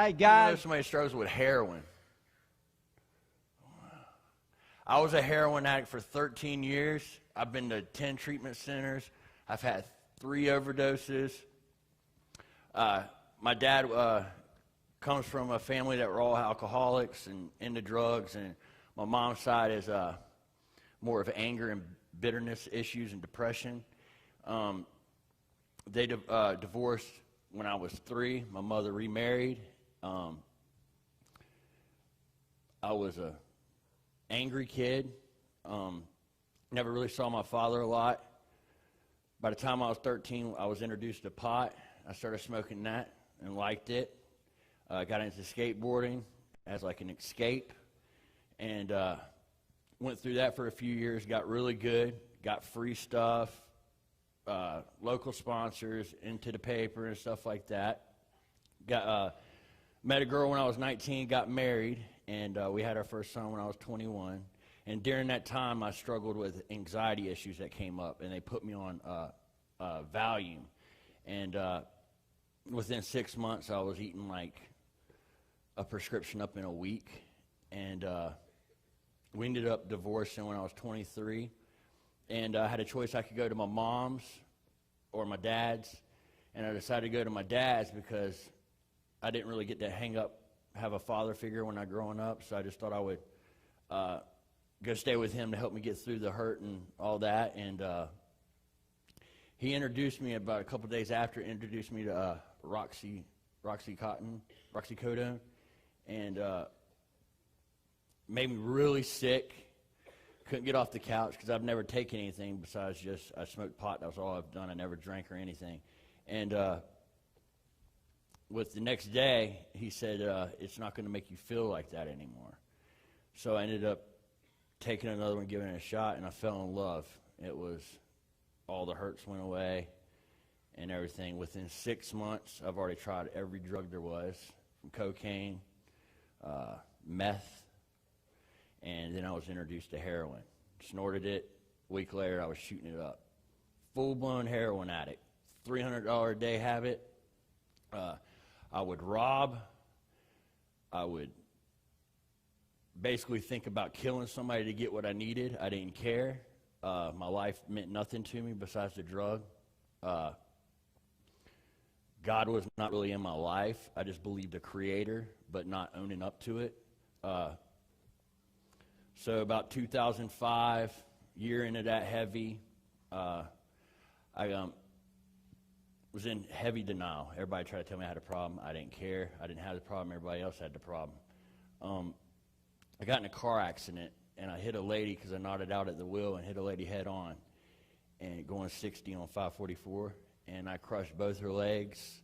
Hey, You know guys. somebody struggles with heroin. I was a heroin addict for 13 years. I've been to 10 treatment centers. I've had 3 overdoses. My dad comes from a family that were all alcoholics and into drugs, and my mom's side is more of anger and bitterness issues and depression. They divorced when I was 3. My mother remarried. I was a angry kid. Never really saw my father a lot. By the time I was 13, I was introduced to pot. I started smoking that and liked it. Got into skateboarding as like an escape, and went through that for a few years. Got really good. Got free stuff, local sponsors, into the paper and stuff like that. Met a girl when I was 19, got married, and we had our first son when I was 21. And during that time, I struggled with anxiety issues that came up, and they put me on Valium. And within 6 months, I was eating like a prescription up in a week. And we ended up divorcing when I was 23. And I had a choice. I could go to my mom's or my dad's. And I decided to go to my dad's because I didn't really get to have a father figure when I was growing up. So I just thought I would go stay with him to help me get through the hurt and all that. And he introduced me about a couple days after, introduced me to Roxycodone, and made me really sick. Couldn't get off the couch because I've never taken anything besides just I smoked pot. That was all I've done. I never drank or anything. And with the next day, he said, it's not going to make you feel like that anymore. So I ended up taking another one, giving it a shot, and I fell in love. It was, all the hurts went away and everything. Within 6 months, I've already tried every drug there was, from cocaine, meth, and then I was introduced to heroin. Snorted it. A week later, I was shooting it up. Full-blown heroin addict. $300 a day habit. I would rob. I would basically think about killing somebody to get what I needed. I didn't care. My life meant nothing to me besides the drug. God was not really in my life. I just believed a creator, but not owning up to it. So about 2005, year into that heavy, I was in heavy denial. Everybody tried to tell me I had a problem. I didn't care. I didn't have the problem. Everybody else had the problem. I got in a car accident, and I hit a lady because I nodded out at the wheel and hit a lady head on, and going 60 on 544, and I crushed both her legs.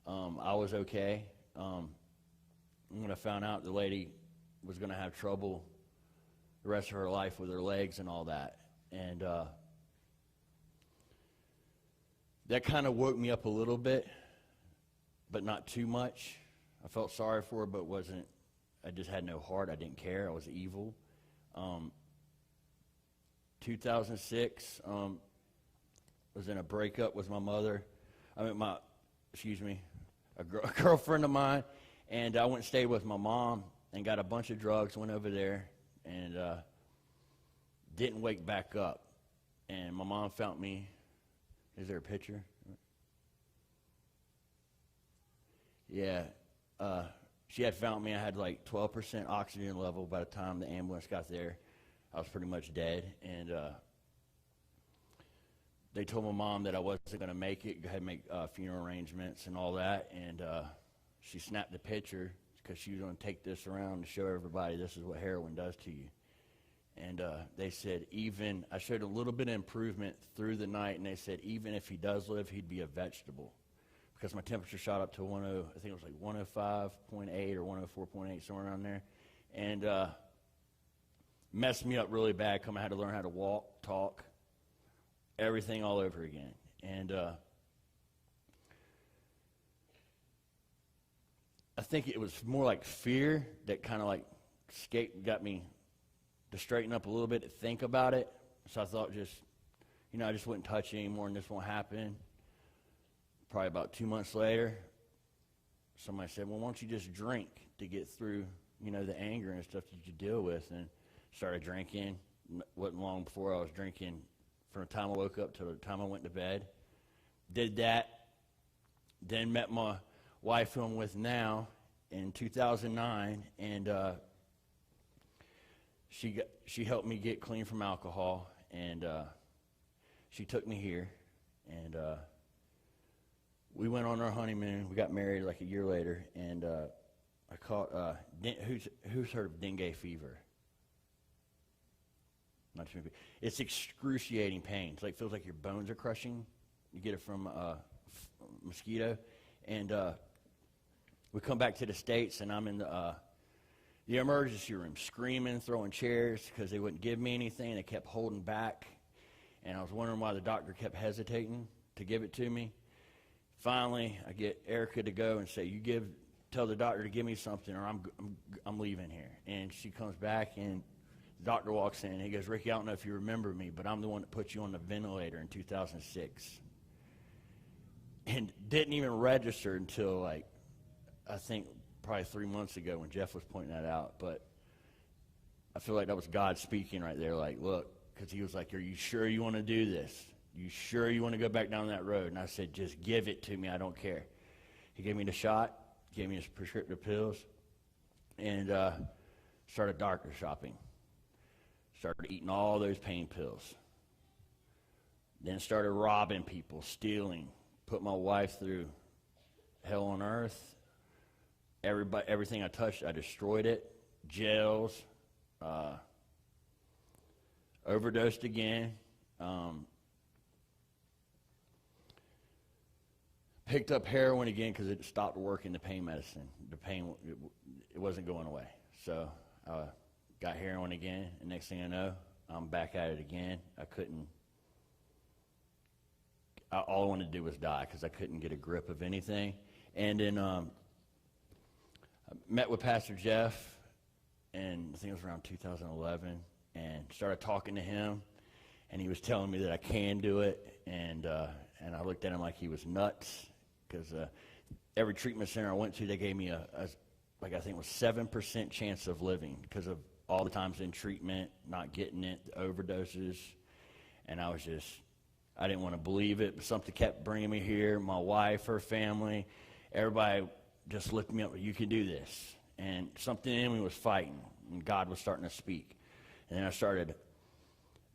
I was okay. When I found out the lady was going to have trouble the rest of her life with her legs and all that, and that kind of woke me up a little bit, but not too much. I felt sorry for her, but I just had no heart. I didn't care. I was evil. 2006, was in a breakup with my mother. A girlfriend of mine, and I went and stayed with my mom and got a bunch of drugs, went over there, and didn't wake back up. And my mom found me. Is there a picture? Yeah. She had found me. I had like 12% oxygen level. By the time the ambulance got there, I was pretty much dead. And they told my mom that I wasn't going to make it. I had to make funeral arrangements and all that. And she snapped the picture because she was going to take this around to show everybody this is what heroin does to you. And they said I showed a little bit of improvement through the night, and they said even if he does live, he'd be a vegetable. Because my temperature shot up to I think it was like 105.8 or 104.8, somewhere around there. And messed me up really bad. I had to learn how to walk, talk, everything all over again. And I think it was more like fear that kind of like got me to straighten up a little bit, to think about it. So I thought I just wouldn't touch it anymore and this won't happen. Probably about 2 months later, somebody said, well, why don't you just drink to get through, the anger and stuff that you deal with? And started drinking. Wasn't long before I was drinking from the time I woke up to the time I went to bed. Did that. Then met my wife, who I'm with now, in 2009, and she helped me get clean from alcohol, and she took me here, and we went on our honeymoon. We got married like a year later, and I caught who's heard of dengue fever? Not too many people. It's excruciating pain. It's like feels like your bones are crushing. You get it from mosquito, and we come back to the States, and I'm in the emergency room screaming, throwing chairs because they wouldn't give me anything. They kept holding back, and I was wondering why the doctor kept hesitating to give it to me. Finally, I get Erica to go and say, tell the doctor to give me something, or I'm leaving here. And she comes back, and the doctor walks in, and he goes, Ricky, I don't know if you remember me, but I'm the one that put you on the ventilator in 2006. And didn't even register until, I think probably 3 months ago when Jeff was pointing that out. But I feel like that was God speaking right there, look, because he was like, are you sure you want to do this? You sure you want to go back down that road? And I said, just give it to me. I don't care. He gave me the shot, gave me his prescriptive pills, and started doctor shopping. Started eating all those pain pills. Then started robbing people, stealing. Put my wife through hell on earth. Everything I touched, I destroyed it. Jails. Overdosed again. Picked up heroin again because it stopped working, the pain medicine. The pain, it wasn't going away. So got heroin again, and next thing I know, I'm back at it again. All I wanted to do was die because I couldn't get a grip of anything. And then I met with Pastor Jeff, and I think it was around 2011, and started talking to him, and he was telling me that I can do it, and I looked at him like he was nuts because every treatment center I went to, they gave me I think it was 7% chance of living because of all the times in treatment, not getting it, the overdoses, and I didn't want to believe it, but something kept bringing me here. My wife, her family, everybody just lifted me up. You can do this. And something in me was fighting, and God was starting to speak. And then I started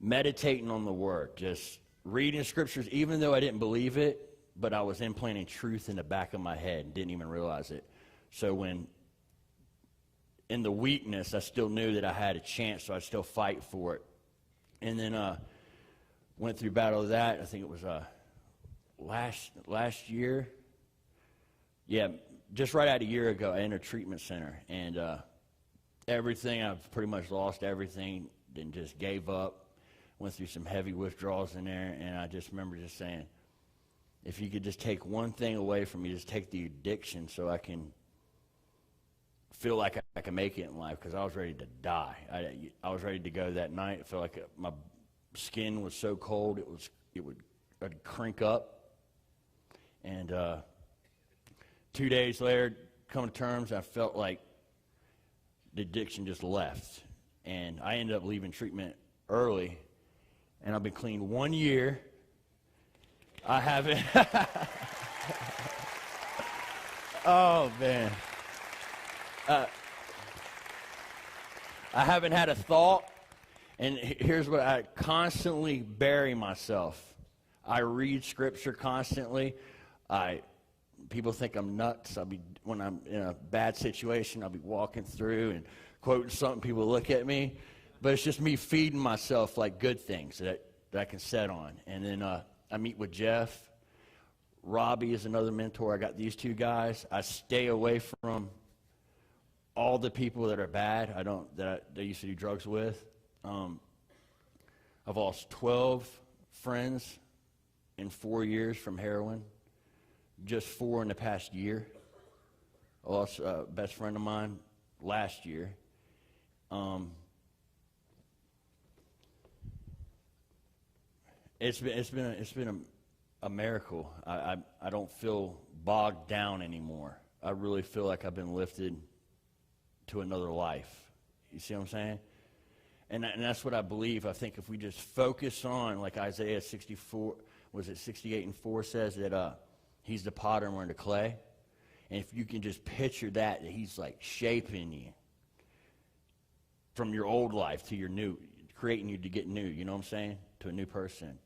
meditating on the Word, just reading scriptures, even though I didn't believe it, but I was implanting truth in the back of my head and didn't even realize it. So when in the weakness, I still knew that I had a chance, so I'd still fight for it. And then went through battle of that. I think it was last year. Yeah, just right out a year ago, I entered a treatment center, and everything, I've pretty much lost everything, then just gave up. Went through some heavy withdrawals in there, and I just remember just saying, if you could just take one thing away from me, just take the addiction so I can feel like I can make it in life, because I was ready to die. I was ready to go that night. I felt like my skin was so cold, I'd crink up. And 2 days later, come to terms, I felt like the addiction just left. And I ended up leaving treatment early, and I've been clean 1 year. I haven't. Oh, man. I haven't had a thought, and here's what I constantly bury myself. I read scripture constantly. People think I'm nuts. When I'm in a bad situation, I'll be walking through and quoting something. People look at me, but it's just me feeding myself like good things that I can set on. And then I meet with Jeff. Robbie is another mentor. I got these two guys. I stay away from all the people that are bad. That I used to do drugs with. I've lost 12 friends in 4 years from heroin. Just 4 in the past year. I lost a best friend of mine last year. It's been a miracle. I don't feel bogged down anymore. I really feel like I've been lifted to another life. You see what I'm saying? And that's what I believe. I think if we just focus on, like Isaiah 64, was it 68 and 4 says that he's the potter and we're the clay. And if you can just picture that he's like shaping you from your old life to your new, creating you to get new, you know what I'm saying? To a new person.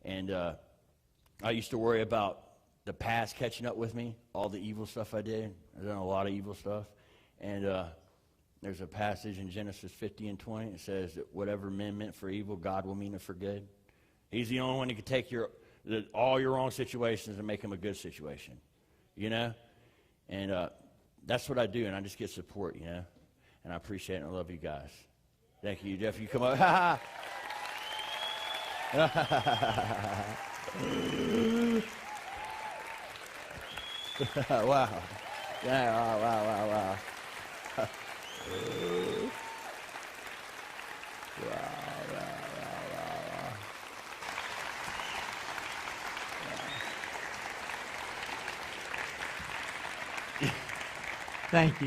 And I used to worry about the past catching up with me, all the evil stuff I did. I've done a lot of evil stuff. And there's a passage in Genesis 50 and 20. It says that whatever men meant for evil, God will mean it for good. He's the only one who can take all your wrong situations and make them a good situation, you know? And that's what I do, and I just get support, you know? And I appreciate it, and I love you guys. Thank you, Jeff. You come up. Wow. Yeah, wow. Thank you.